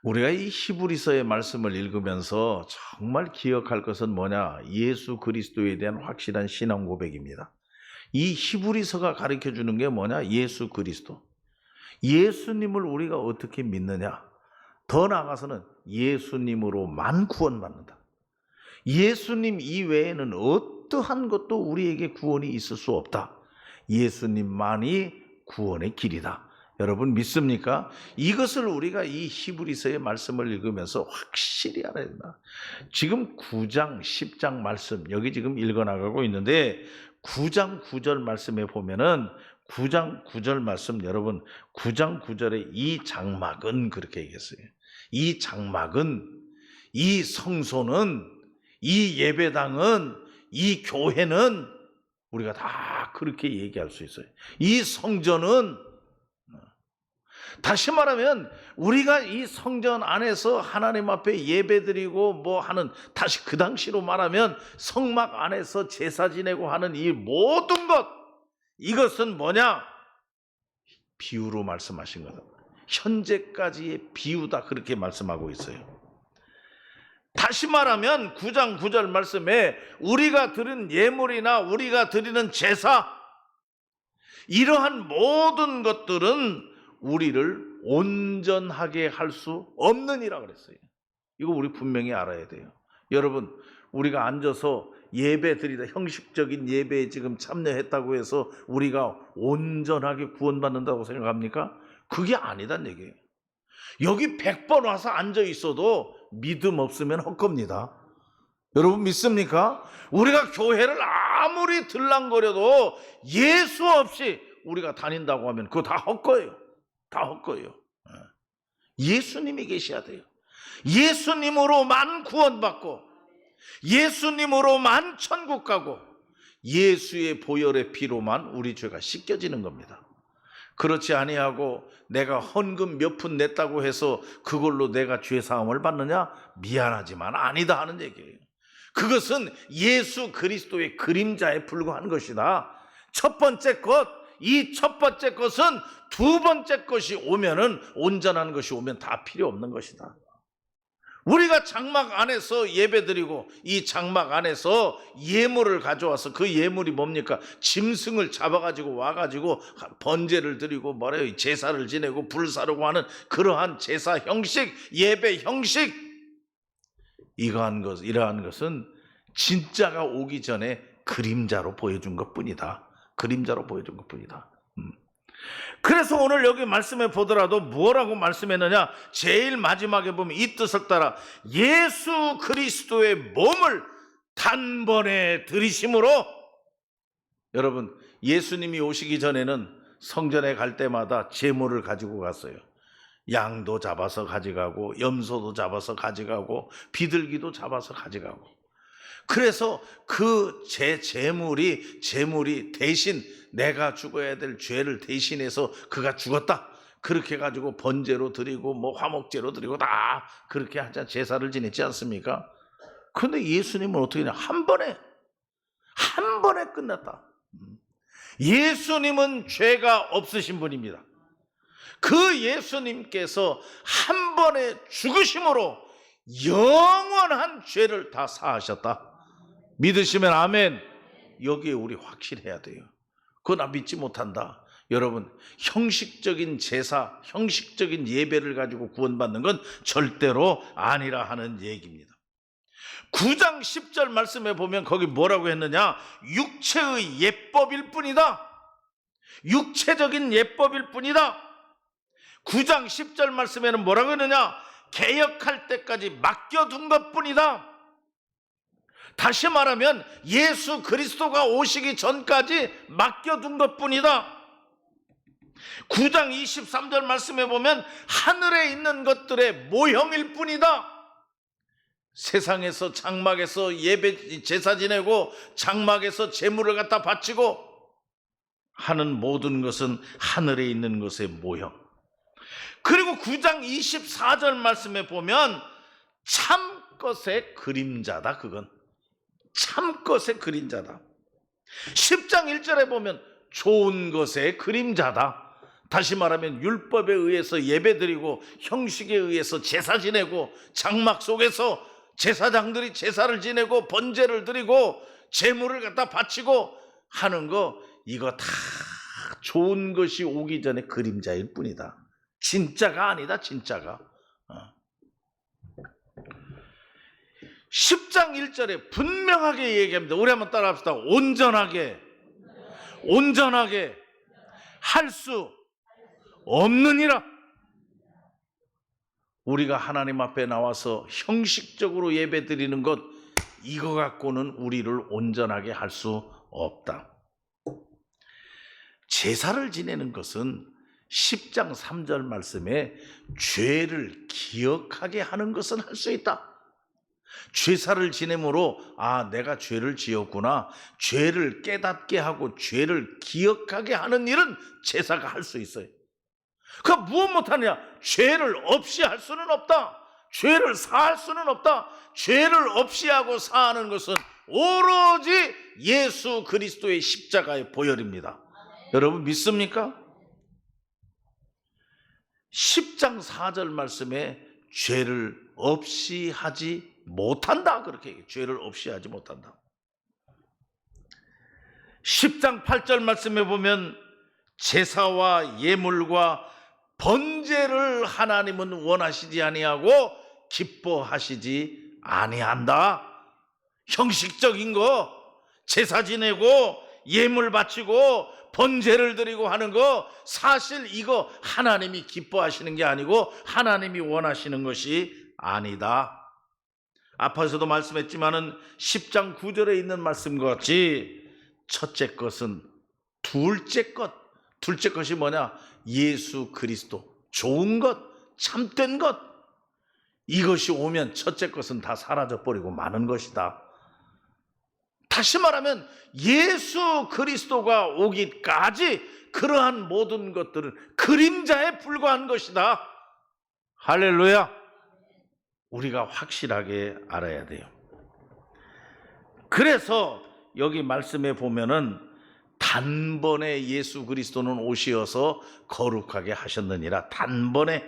우리가 이 히브리서의 말씀을 읽으면서 정말 기억할 것은 뭐냐? 예수 그리스도에 대한 확실한 신앙 고백입니다. 이 히브리서가 가르쳐 주는 게 뭐냐? 예수 그리스도. 예수님을 우리가 어떻게 믿느냐? 더 나아가서는 예수님으로만 구원받는다. 예수님 이외에는 어떠한 것도 우리에게 구원이 있을 수 없다. 예수님만이 구원의 길이다. 여러분 믿습니까? 이것을 우리가 이 히브리서의 말씀을 읽으면서 확실히 알아야 된다. 지금 9장, 10장 말씀 여기 지금 읽어나가고 있는데 9장 9절 말씀에 보면은 9장 9절 말씀 여러분 9장 9절에 이 장막은 그렇게 얘기했어요. 이 장막은 이 성소는 이 예배당은 이 교회는 우리가 다 그렇게 얘기할 수 있어요. 이 성전은 다시 말하면 우리가 이 성전 안에서 하나님 앞에 예배드리고 뭐 하는 다시 그 당시로 말하면 성막 안에서 제사 지내고 하는 이 모든 것 이것은 뭐냐? 비유로 말씀하신 거다. 현재까지의 비유다 그렇게 말씀하고 있어요. 다시 말하면 9장 9절 말씀에 우리가 드린 예물이나 우리가 드리는 제사 이러한 모든 것들은 우리를 온전하게 할 수 없느니라 그랬어요. 이거 우리 분명히 알아야 돼요. 여러분 우리가 앉아서 예배 드리다 형식적인 예배에 지금 참여했다고 해서 우리가 온전하게 구원받는다고 생각합니까? 그게 아니란 얘기예요. 여기 100번 와서 앉아 있어도 믿음 없으면 헛겁니다. 여러분 믿습니까? 우리가 교회를 아무리 들랑거려도 예수 없이 우리가 다닌다고 하면 그거 다 헛거예요. 다 헛거예요. 예수님이 계셔야 돼요. 예수님으로만 구원받고 예수님으로만 천국 가고 예수의 보혈의 피로만 우리 죄가 씻겨지는 겁니다. 그렇지 아니하고 내가 헌금 몇 푼 냈다고 해서 그걸로 내가 죄 사함을 받느냐? 미안하지만 아니다 하는 얘기예요. 그것은 예수 그리스도의 그림자에 불과한 것이다. 첫 번째 것, 이 첫 번째 것은 두 번째 것이 오면은 온전한 것이 오면 다 필요 없는 것이다. 우리가 장막 안에서 예배드리고 이 장막 안에서 예물을 가져와서 그 예물이 뭡니까? 짐승을 잡아가지고 와가지고 번제를 드리고 뭐래요? 제사를 지내고 불사르고 하는 그러한 제사 형식, 예배 형식 이러한 것은 진짜가 오기 전에 그림자로 보여준 것뿐이다. 그림자로 보여준 것뿐이다. 그래서 오늘 여기 말씀해 보더라도 뭐라고 말씀했느냐? 제일 마지막에 보면 이 뜻을 따라 예수 그리스도의 몸을 단번에 들이심으로 여러분 예수님이 오시기 전에는 성전에 갈 때마다 제물을 가지고 갔어요. 양도 잡아서 가져가고 염소도 잡아서 가져가고 비둘기도 잡아서 가져가고 그래서 그 제물이 대신 내가 죽어야 될 죄를 대신해서 그가 죽었다. 그렇게 해가지고 번제로 드리고 뭐 화목제로 드리고 다 그렇게 하자 제사를 지냈지 않습니까? 그런데 예수님은 어떻게 했냐? 한 번에 끝났다. 예수님은 죄가 없으신 분입니다. 그 예수님께서 한 번에 죽으심으로 영원한 죄를 다 사하셨다. 믿으시면 아멘. 여기에 우리 확실해야 돼요. 그거 나 믿지 못한다. 여러분 형식적인 제사, 형식적인 예배를 가지고 구원받는 건 절대로 아니라 하는 얘기입니다. 9장 10절 말씀에 보면 거기 뭐라고 했느냐? 육체의 예법일 뿐이다. 육체적인 예법일 뿐이다. 9장 10절 말씀에는 뭐라고 했느냐? 개혁할 때까지 맡겨둔 것뿐이다. 다시 말하면 예수 그리스도가 오시기 전까지 맡겨둔 것뿐이다. 9장 23절 말씀에 보면 하늘에 있는 것들의 모형일 뿐이다. 세상에서 장막에서 예배 제사 지내고 장막에서 제물을 갖다 바치고 하는 모든 것은 하늘에 있는 것의 모형. 그리고 9장 24절 말씀에 보면 참 것의 그림자다. 그건 참 것의 그림자다. 10장 1절에 보면 좋은 것의 그림자다. 다시 말하면 율법에 의해서 예배드리고 형식에 의해서 제사 지내고 장막 속에서 제사장들이 제사를 지내고 번제를 드리고 제물을 갖다 바치고 하는 거, 이거 다 좋은 것이 오기 전에 그림자일 뿐이다. 진짜가 아니다, 진짜가. 10장 1절에 분명하게 얘기합니다. 우리 한번 따라 합시다. 온전하게 할 수 없느니라. 우리가 하나님 앞에 나와서 형식적으로 예배 드리는 것, 이거 갖고는 우리를 온전하게 할 수 없다. 제사를 지내는 것은 10장 3절 말씀에 죄를 기억하게 하는 것은 할 수 있다. 제사를 지내므로 내가 죄를 지었구나, 죄를 깨닫게 하고 죄를 기억하게 하는 일은 제사가 할 수 있어요. 그 무엇 못하느냐? 죄를 없이 할 수는 없다. 죄를 사할 수는 없다. 죄를 없이 하고 사하는 것은 오로지 예수 그리스도의 십자가의 보혈입니다. 여러분 믿습니까? 10장 4절 말씀에 죄를 없이 하지 못한다, 그렇게 얘기해요. 죄를 없이 하지 못한다. 10장 8절 말씀에 보면 제사와 예물과 번제를 하나님은 원하시지 아니하고 기뻐하시지 아니한다. 형식적인 거, 제사 지내고 예물 바치고 번제를 드리고 하는 거, 사실 이거 하나님이 기뻐하시는 게 아니고 하나님이 원하시는 것이 아니다. 앞에서도 말씀했지만은 10장 9절에 있는 말씀과 같이 첫째 것은 둘째 것이 뭐냐? 예수 그리스도, 좋은 것, 참된 것, 이것이 오면 첫째 것은 다 사라져버리고 마는 것이다. 다시 말하면 예수 그리스도가 오기까지 그러한 모든 것들은 그림자에 불과한 것이다. 할렐루야. 우리가 확실하게 알아야 돼요. 그래서 여기 말씀에 보면은 단번에 예수 그리스도는 오시어서 거룩하게 하셨느니라. 단번에.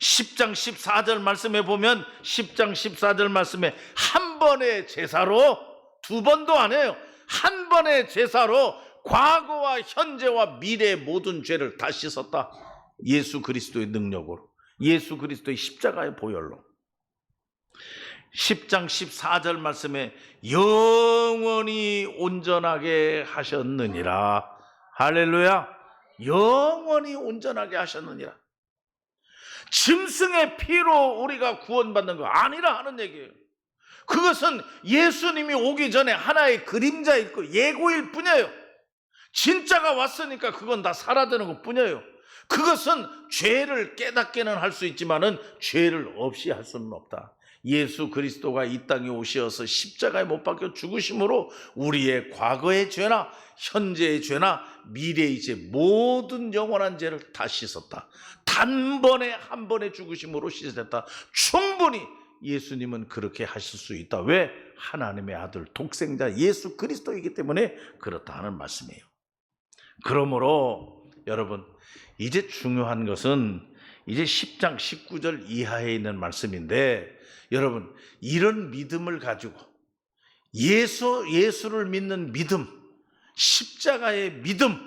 10장 14절 말씀에 보면 10장 14절 말씀에 한 번의 제사로, 두 번도 안 해요. 한 번의 제사로 과거와 현재와 미래의 모든 죄를 다 씻었다. 예수 그리스도의 능력으로, 예수 그리스도의 십자가의 보혈로. 10장 14절 말씀에 영원히 온전하게 하셨느니라. 할렐루야. 영원히 온전하게 하셨느니라. 짐승의 피로 우리가 구원받는 거 아니라 하는 얘기예요. 그것은 예수님이 오기 전에 하나의 그림자일 거, 예고일 뿐이에요. 진짜가 왔으니까 그건 다 사라지는 것 뿐이에요. 그것은 죄를 깨닫게는 할 수 있지만은 죄를 없이 할 수는 없다. 예수 그리스도가 이 땅에 오시어서 십자가에 못 박혀 죽으심으로 우리의 과거의 죄나 현재의 죄나 미래의 죄, 모든 영원한 죄를 다 씻었다. 단번에 한 번의 죽으심으로 씻었다. 충분히 예수님은 그렇게 하실 수 있다. 왜? 하나님의 아들 독생자 예수 그리스도이기 때문에 그렇다 하는 말씀이에요. 그러므로 여러분, 이제 중요한 것은 이제 10장 19절 이하에 있는 말씀인데, 여러분 이런 믿음을 가지고 예수를 믿는 믿음, 십자가의 믿음,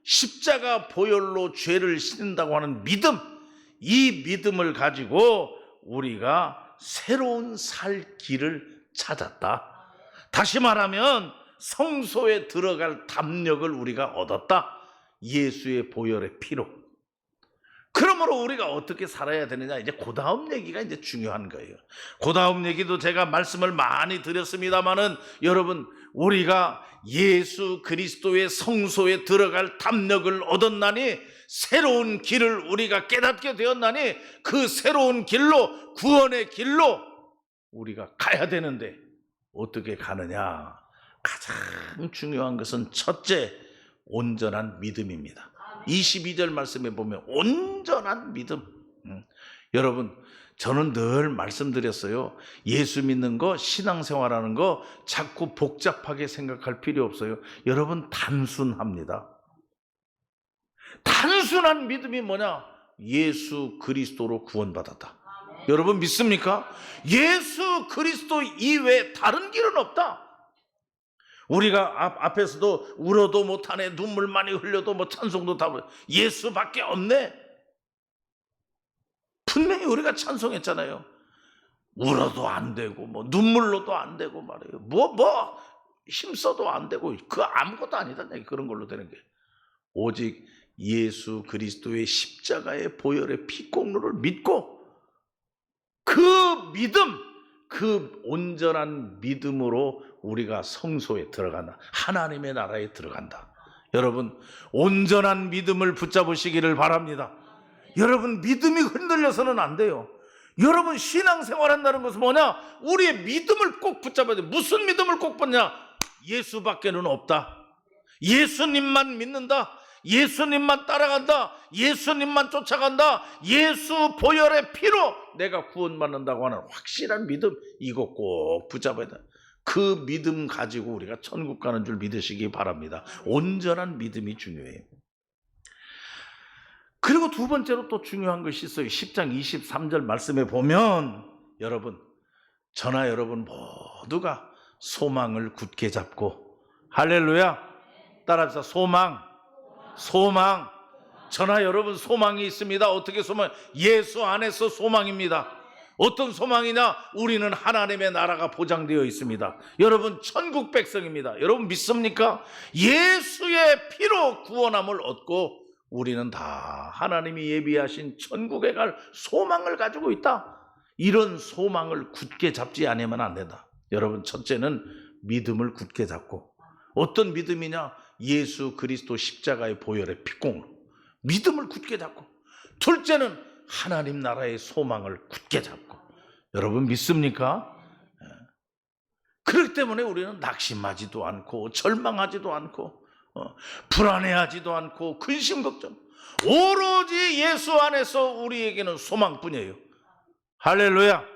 십자가 보혈로 죄를 씻는다고 하는 믿음, 이 믿음을 가지고 우리가 새로운 살 길을 찾았다. 다시 말하면 성소에 들어갈 담력을 우리가 얻었다. 예수의 보혈의 피로. 그러므로 우리가 어떻게 살아야 되느냐, 이제 그 다음 얘기가 이제 중요한 거예요. 그 다음 얘기도 제가 말씀을 많이 드렸습니다마는, 여러분 우리가 예수 그리스도의 성소에 들어갈 담력을 얻었나니, 새로운 길을 우리가 깨닫게 되었나니, 그 새로운 길로, 구원의 길로 우리가 가야 되는데 어떻게 가느냐? 가장 중요한 것은 첫째, 온전한 믿음입니다. 22절 말씀에 보면 온전한 믿음. 여러분 저는 늘 말씀드렸어요. 예수 믿는 거, 신앙생활하는 거 자꾸 복잡하게 생각할 필요 없어요. 여러분 단순합니다. 단순한 믿음이 뭐냐? 예수 그리스도로 구원받았다. 여러분 믿습니까? 예수 그리스도 이외에 다른 길은 없다. 우리가 앞에서도 울어도 못하네, 눈물 많이 흘려도 뭐 찬송도 다 예수밖에 없네. 분명히 우리가 찬송했잖아요. 울어도 안 되고 뭐 눈물로도 안 되고 말이에요. 뭐 힘써도 안 되고 그 아무것도 아니다. 그런 걸로 되는 게 오직 예수 그리스도의 십자가의 보혈의 피공로를 믿고 그 믿음, 그 온전한 믿음으로 우리가 성소에 들어간다. 하나님의 나라에 들어간다. 여러분 온전한 믿음을 붙잡으시기를 바랍니다. 여러분 믿음이 흔들려서는 안 돼요. 여러분 신앙생활 한다는 것은 뭐냐? 우리의 믿음을 꼭 붙잡아야 돼. 무슨 믿음을 꼭 붙냐? 예수밖에는 없다. 예수님만 믿는다. 예수님만 따라간다. 예수님만 쫓아간다. 예수 보혈의 피로 내가 구원받는다고 하는 확실한 믿음, 이거 꼭 붙잡아야 돼. 그 믿음 가지고 우리가 천국 가는 줄 믿으시기 바랍니다. 온전한 믿음이 중요해요. 그리고 두 번째로 또 중요한 것이 있어요. 10장 23절 말씀에 보면 여러분, 저나 여러분 모두가 소망을 굳게 잡고, 할렐루야, 따라합시다. 소망. 저나 여러분 소망이 있습니다. 어떻게 소망? 예수 안에서 소망입니다. 어떤 소망이냐? 우리는 하나님의 나라가 보장되어 있습니다. 여러분 천국 백성입니다. 여러분 믿습니까? 예수의 피로 구원함을 얻고 우리는 다 하나님이 예비하신 천국에 갈 소망을 가지고 있다. 이런 소망을 굳게 잡지 않으면 안 된다. 여러분 첫째는 믿음을 굳게 잡고, 어떤 믿음이냐? 예수 그리스도 십자가의 보혈의 피공로, 믿음을 굳게 잡고, 둘째는 하나님 나라의 소망을 굳게 잡고. 여러분 믿습니까? 그렇기 때문에 우리는 낙심하지도 않고 절망하지도 않고 불안해하지도 않고 근심 걱정, 오로지 예수 안에서 우리에게는 소망뿐이에요. 할렐루야.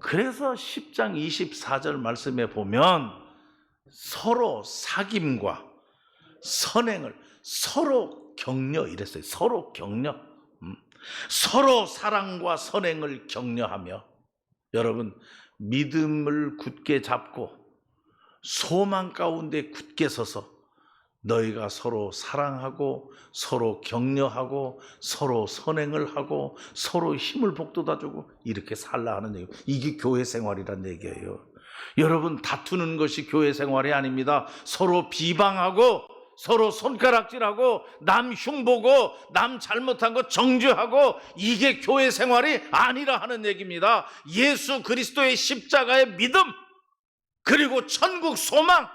그래서 10장 24절 말씀에 보면 서로 사귐과 선행을 서로 격려 이랬어요. 서로 격려. 서로 사랑과 선행을 격려하며, 여러분 믿음을 굳게 잡고 소망 가운데 굳게 서서 너희가 서로 사랑하고 서로 격려하고 서로 선행을 하고 서로 힘을 북돋아주고 이렇게 살라 하는 얘기예요. 이게 교회 생활이란 얘기예요. 여러분 다투는 것이 교회 생활이 아닙니다. 서로 비방하고 서로 손가락질하고 남 흉보고 남 잘못한 거 정죄하고, 이게 교회 생활이 아니라 하는 얘기입니다. 예수 그리스도의 십자가의 믿음 그리고 천국 소망,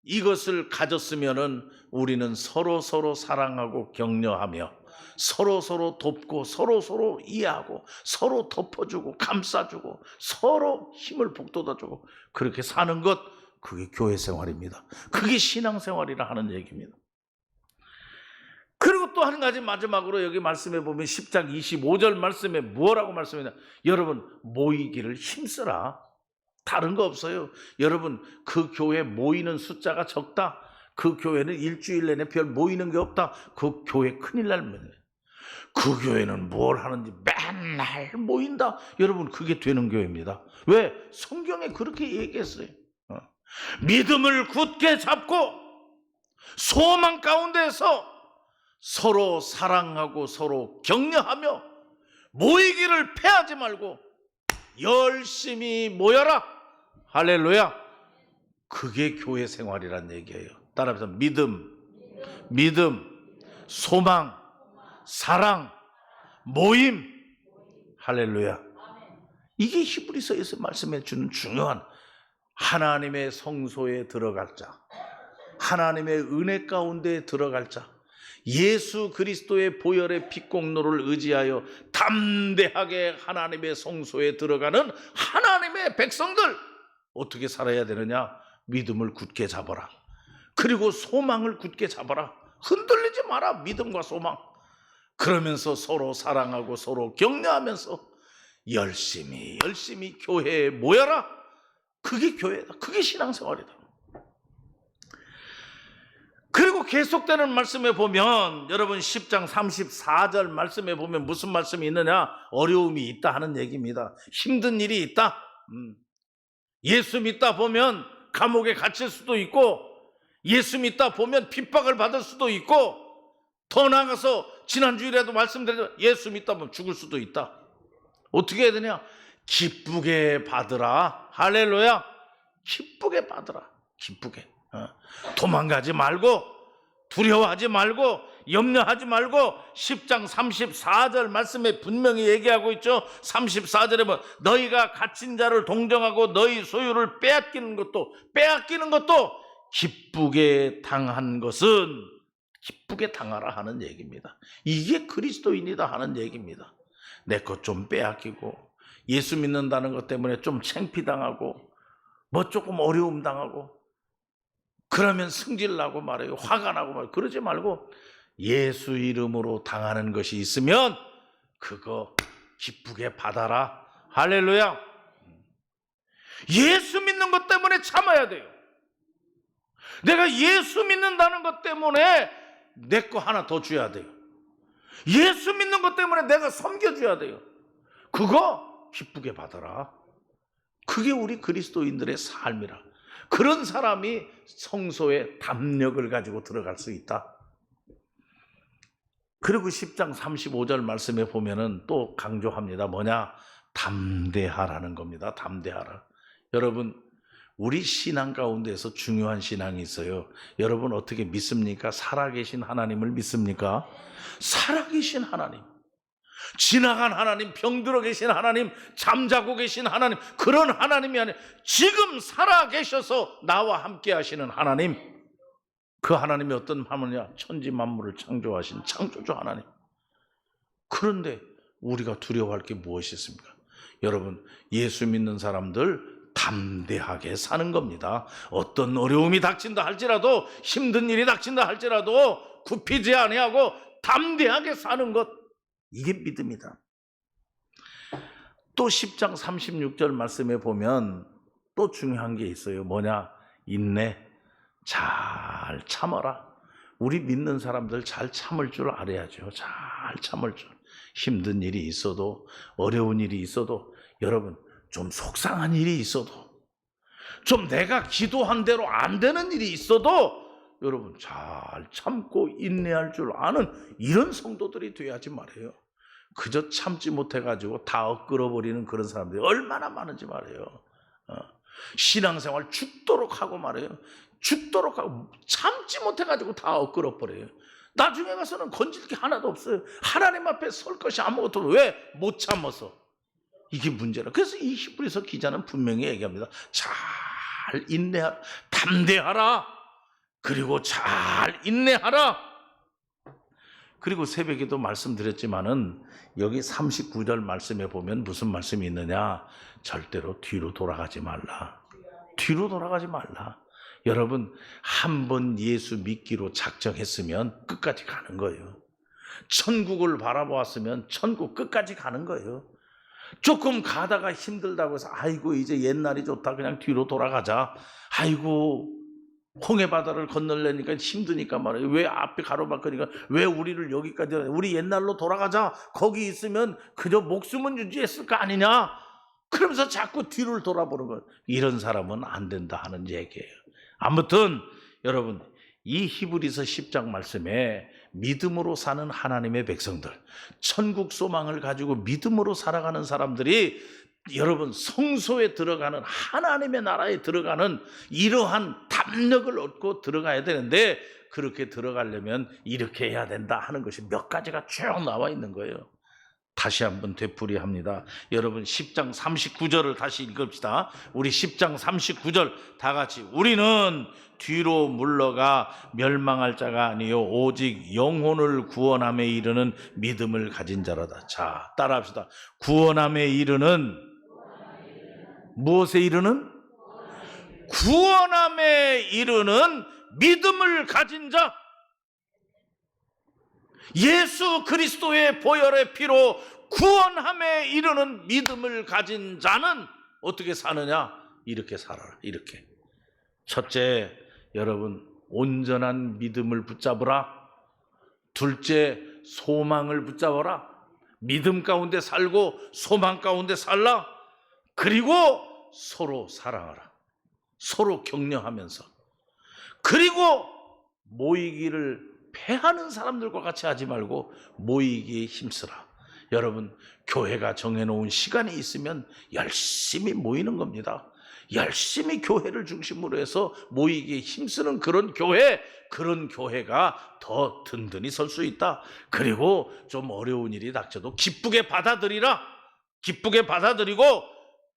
이것을 가졌으면은 우리는 서로 사랑하고 격려하며 서로 돕고 서로 이해하고 서로 덮어주고 감싸주고 서로 힘을 북돋아주고 그렇게 사는 것, 그게 교회 생활입니다. 그게 신앙생활이라 하는 얘기입니다. 그리고 또 한 가지 마지막으로 여기 말씀해 보면 10장 25절 말씀에 뭐라고 말씀했냐? 여러분 모이기를 힘쓰라. 다른 거 없어요. 여러분 그 교회 모이는 숫자가 적다, 그 교회는 일주일 내내 별 모이는 게 없다, 그 교회 큰일 날면, 그 교회는 뭘 하는지 맨날 모인다, 여러분 그게 되는 교회입니다. 왜? 성경에 그렇게 얘기했어요. 믿음을 굳게 잡고 소망 가운데서 서로 사랑하고 서로 격려하며 모이기를 패하지 말고 열심히 모여라. 할렐루야. 그게 교회 생활이란 얘기예요. 따라서 믿음, 소망, 사랑, 모임. 할렐루야. 이게 히브리서에서 말씀해 주는 중요한 하나님의 성소에 들어갈 자, 하나님의 은혜 가운데 들어갈 자, 예수 그리스도의 보혈의 피공로를 의지하여 담대하게 하나님의 성소에 들어가는 하나님의 백성들, 어떻게 살아야 되느냐? 믿음을 굳게 잡아라. 그리고 소망을 굳게 잡아라. 흔들리지 마라. 믿음과 소망. 그러면서 서로 사랑하고 서로 격려하면서 열심히 교회에 모여라. 그게 교회다. 그게 신앙생활이다. 그리고 계속되는 말씀에 보면 여러분 10장 34절 말씀에 보면 무슨 말씀이 있느냐? 어려움이 있다 하는 얘기입니다. 힘든 일이 있다. 예수 믿다 보면 감옥에 갇힐 수도 있고, 예수 믿다 보면 핍박을 받을 수도 있고, 더 나아가서 지난주일에도 말씀드렸지만 예수 믿다 보면 죽을 수도 있다. 어떻게 해야 되냐? 기쁘게 받으라. 할렐루야. 기쁘게 받으라. 기쁘게. 도망가지 말고, 두려워하지 말고, 염려하지 말고, 10장 34절 말씀에 분명히 얘기하고 있죠. 34절에 보면 너희가 갇힌 자를 동정하고 너희 소유를 빼앗기는 것도 기쁘게 당한 것은 기쁘게 당하라 하는 얘기입니다. 이게 그리스도인이다 하는 얘기입니다. 내 것 좀 빼앗기고, 예수 믿는다는 것 때문에 좀 창피당하고, 뭐 조금 어려움 당하고, 그러면 승질 나고 말해요. 화가 나고 말해요. 그러지 말고 예수 이름으로 당하는 것이 있으면 그거 기쁘게 받아라. 할렐루야. 예수 믿는 것 때문에 참아야 돼요. 내가 예수 믿는다는 것 때문에 내 거 하나 더 줘야 돼요. 예수 믿는 것 때문에 내가 섬겨줘야 돼요. 그거 기쁘게 받아라. 그게 우리 그리스도인들의 삶이라. 그런 사람이 성소에 담력을 가지고 들어갈 수 있다. 그리고 10장 35절 말씀에 보면은 또 강조합니다. 뭐냐? 담대하라는 겁니다. 담대하라. 여러분, 우리 신앙 가운데서 중요한 신앙이 있어요. 여러분 어떻게 믿습니까? 살아계신 하나님을 믿습니까? 살아계신 하나님, 지나간 하나님, 병들어 계신 하나님, 잠자고 계신 하나님, 그런 하나님이 아니라 지금 살아계셔서 나와 함께 하시는 하나님, 그 하나님이 어떤 하느냐? 천지 만물을 창조하신 창조주 하나님. 그런데 우리가 두려워할 게 무엇이 있습니까? 여러분, 예수 믿는 사람들 담대하게 사는 겁니다. 어떤 어려움이 닥친다 할지라도, 힘든 일이 닥친다 할지라도 굽히지 아니하고 담대하게 사는 것, 이게 믿음이다. 또 10장 36절 말씀에 보면 또 중요한 게 있어요. 뭐냐? 인내. 잘 참아라. 우리 믿는 사람들 잘 참을 줄 알아야죠. 잘 참을 줄. 힘든 일이 있어도, 어려운 일이 있어도, 여러분 좀 속상한 일이 있어도, 좀 내가 기도한 대로 안 되는 일이 있어도 여러분 잘 참고 인내할 줄 아는 이런 성도들이 돼야지 말이에요. 그저 참지 못해가지고 다 엇끌어버리는 그런 사람들이 얼마나 많은지 말이에요. 신앙생활 죽도록 하고 말이에요. 죽도록 하고 참지 못해가지고 다 엇끌어버려요. 나중에 가서는 건질 게 하나도 없어요. 하나님 앞에 설 것이 아무것도 없어요. 왜? 못 참아서. 이게 문제라. 그래서 이 히브리서 기자는 분명히 얘기합니다. 잘 인내하라. 담대하라. 그리고 잘 인내하라. 그리고 새벽에도 말씀드렸지만은 여기 39절 말씀에 보면 무슨 말씀이 있느냐? 절대로 뒤로 돌아가지 말라. 뒤로 돌아가지 말라. 여러분, 한 번 예수 믿기로 작정했으면 끝까지 가는 거예요. 천국을 바라보았으면 천국 끝까지 가는 거예요. 조금 가다가 힘들다고 해서 아이고 이제 옛날이 좋다 그냥 뒤로 돌아가자. 아이고 홍해바다를 건널려니까 힘드니까 말이에요. 왜 앞에 가로막으니까 왜 우리를 여기까지, 우리 옛날로 돌아가자. 거기 있으면 그저 목숨은 유지했을 거 아니냐. 그러면서 자꾸 뒤를 돌아보는 것. 이런 사람은 안 된다 하는 얘기예요. 아무튼 여러분, 이 히브리서 10장 말씀에 믿음으로 사는 하나님의 백성들, 천국 소망을 가지고 믿음으로 살아가는 사람들이 여러분 성소에 들어가는, 하나님의 나라에 들어가는 이러한 담력을 얻고 들어가야 되는데, 그렇게 들어가려면 이렇게 해야 된다 하는 것이 몇 가지가 쭉 나와 있는 거예요. 다시 한번 되풀이합니다. 여러분 10장 39절을 다시 읽읍시다. 우리 10장 39절 다 같이. 우리는 뒤로 물러가 멸망할 자가 아니요 오직 영혼을 구원함에 이르는 믿음을 가진 자라다. 자, 따라합시다. 구원함에 이르는, 무엇에 이르는? 구원함에 이르는 믿음을 가진 자. 예수 그리스도의 보혈의 피로 구원함에 이르는 믿음을 가진 자는 어떻게 사느냐? 이렇게 살아라. 이렇게. 첫째, 여러분 온전한 믿음을 붙잡으라. 둘째, 소망을 붙잡아라. 믿음 가운데 살고 소망 가운데 살라. 그리고 서로 사랑하라. 서로 격려하면서. 그리고 모이기를 패하는 사람들과 같이 하지 말고 모이기에 힘쓰라. 여러분, 교회가 정해놓은 시간이 있으면 열심히 모이는 겁니다. 열심히 교회를 중심으로 해서 모이기에 힘쓰는 그런 교회가 더 든든히 설 수 있다. 그리고 좀 어려운 일이 닥쳐도 기쁘게 받아들이라. 기쁘게 받아들이고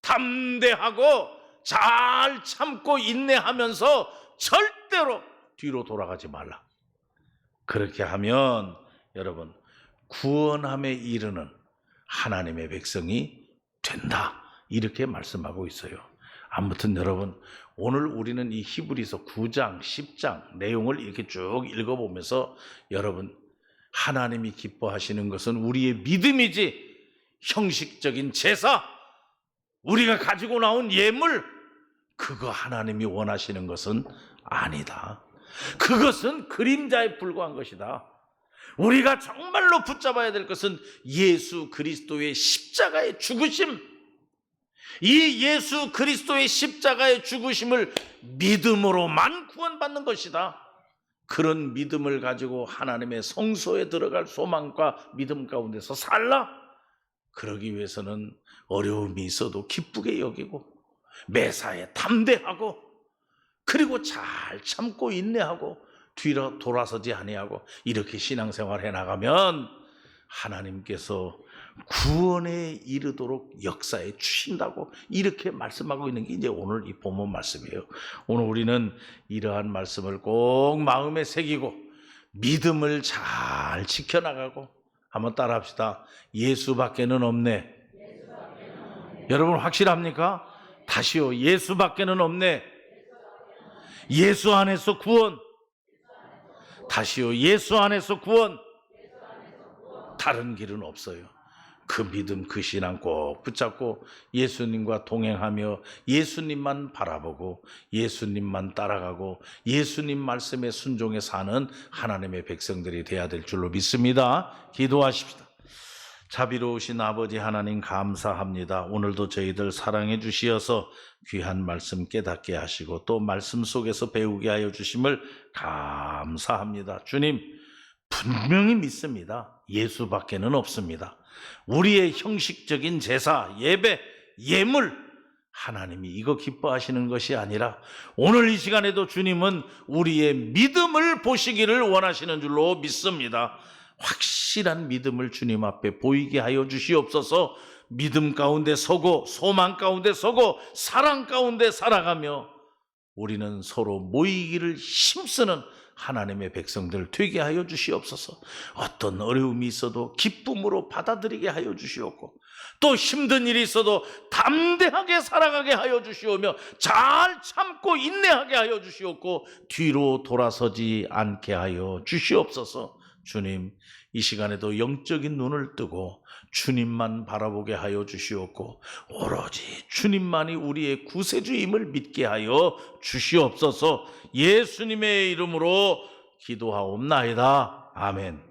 담대하고 잘 참고 인내하면서 절대로 뒤로 돌아가지 말라. 그렇게 하면 여러분, 구원함에 이르는 하나님의 백성이 된다. 이렇게 말씀하고 있어요. 아무튼 여러분, 오늘 우리는 이 히브리서 9장, 10장 내용을 이렇게 쭉 읽어보면서 여러분, 하나님이 기뻐하시는 것은 우리의 믿음이지 형식적인 제사, 우리가 가지고 나온 예물, 그거 하나님이 원하시는 것은 아니다. 그것은 그림자에 불과한 것이다. 우리가 정말로 붙잡아야 될 것은 예수 그리스도의 십자가의 죽으심, 이 예수 그리스도의 십자가의 죽으심을 믿음으로만 구원받는 것이다. 그런 믿음을 가지고 하나님의 성소에 들어갈 소망과 믿음 가운데서 살라. 그러기 위해서는 어려움이 있어도 기쁘게 여기고 매사에 담대하고 그리고 잘 참고 인내하고 뒤로 돌아서지 아니하고 이렇게 신앙생활 해나가면 하나님께서 구원에 이르도록 역사에 주신다고 이렇게 말씀하고 있는 게 이제 오늘 이 본문 말씀이에요. 오늘 우리는 이러한 말씀을 꼭 마음에 새기고 믿음을 잘 지켜나가고 한번 따라합시다. 예수밖에는 없네. 여러분 확실합니까? 다시요. 예수밖에는 없네. 예수 안에서 구원. 다시요. 예수 안에서 구원. 다른 길은 없어요. 그 믿음, 그 신앙 꼭 붙잡고 예수님과 동행하며 예수님만 바라보고 예수님만 따라가고 예수님 말씀에 순종해 사는 하나님의 백성들이 되어야 될 줄로 믿습니다. 기도하십시다. 자비로우신 아버지 하나님 감사합니다. 오늘도 저희들 사랑해 주시어서 귀한 말씀 깨닫게 하시고 또 말씀 속에서 배우게 하여 주심을 감사합니다. 주님, 분명히 믿습니다. 예수밖에는 없습니다. 우리의 형식적인 제사, 예배, 예물, 하나님이 이거 기뻐하시는 것이 아니라 오늘 이 시간에도 주님은 우리의 믿음을 보시기를 원하시는 줄로 믿습니다. 확실한 믿음을 주님 앞에 보이게 하여 주시옵소서. 믿음 가운데 서고 소망 가운데 서고 사랑 가운데 살아가며 우리는 서로 모이기를 힘쓰는 하나님의 백성들 되게 하여 주시옵소서. 어떤 어려움이 있어도 기쁨으로 받아들이게 하여 주시옵고 또 힘든 일이 있어도 담대하게 살아가게 하여 주시오며 잘 참고 인내하게 하여 주시옵고 뒤로 돌아서지 않게 하여 주시옵소서. 주님, 이 시간에도 영적인 눈을 뜨고 주님만 바라보게 하여 주시옵고 오로지 주님만이 우리의 구세주임을 믿게 하여 주시옵소서. 예수님의 이름으로 기도하옵나이다. 아멘.